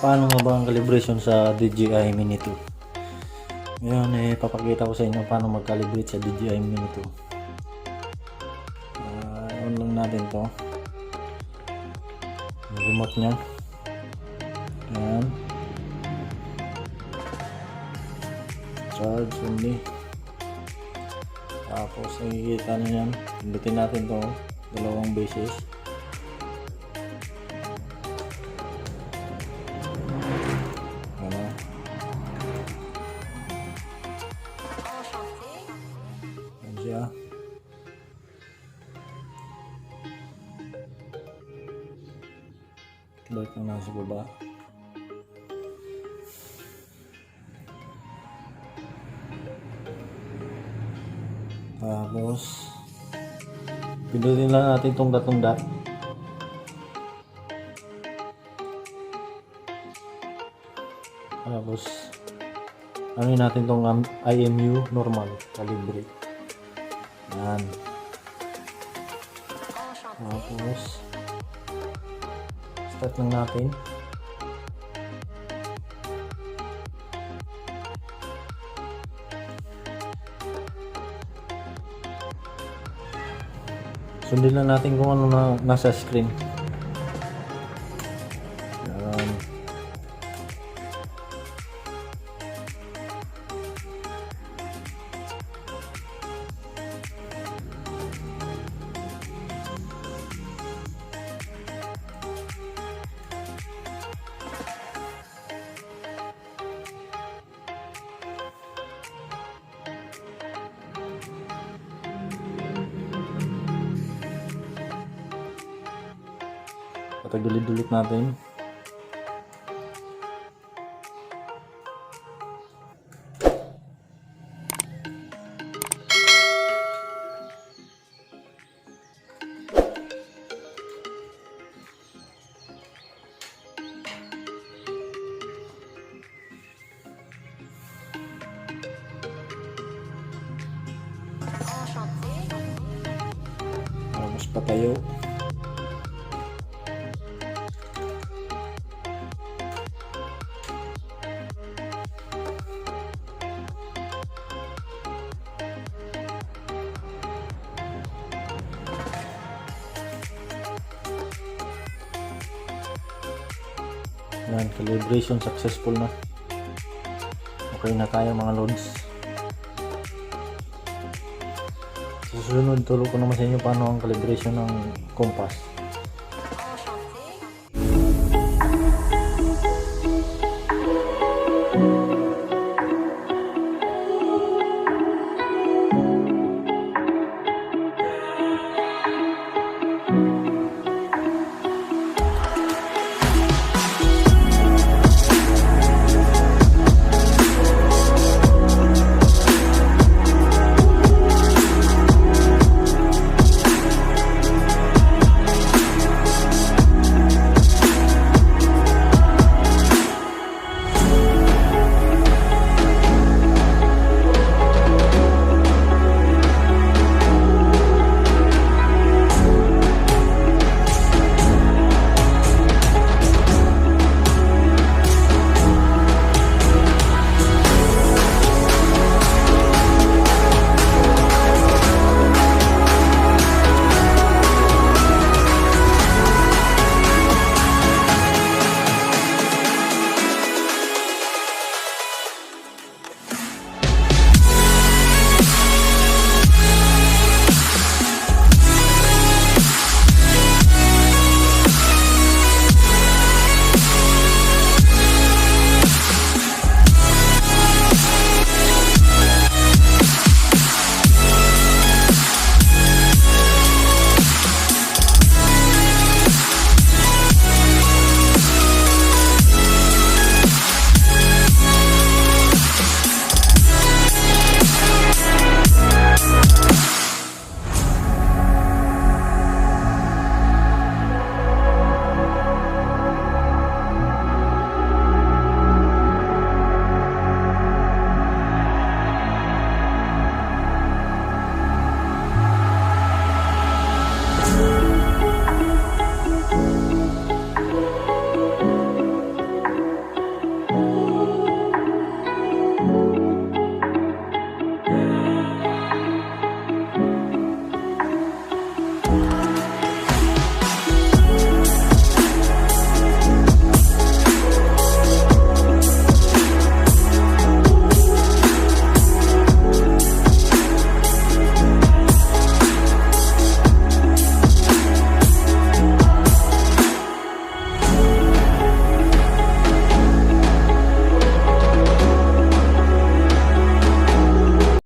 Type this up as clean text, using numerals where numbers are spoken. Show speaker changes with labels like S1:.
S1: paano nga ba ang calibration sa DJI Mini 2. Ngayon papakita ko sa inyo paano mag-calibrate sa DJI Mini 2. On lang natin to, yung remote nya. Ayan, charge only. Tapos nakikita nyo yan, pindutin natin to dalawang beses. Siya. Balik na nasa baba. Tapos pindutin lang natin itong tatlong dot. Tapos ano natin itong IMU normal calibrate. Yan. Tapos start lang natin. Sundin lang natin kung ano na nasa screen. Yan. Patagdulit-dulit natin. Tapos patayo. Yan, calibration successful na. Okay na tayo mga loads. Susunod, turo ko naman sa inyo paano ang calibration ng compass.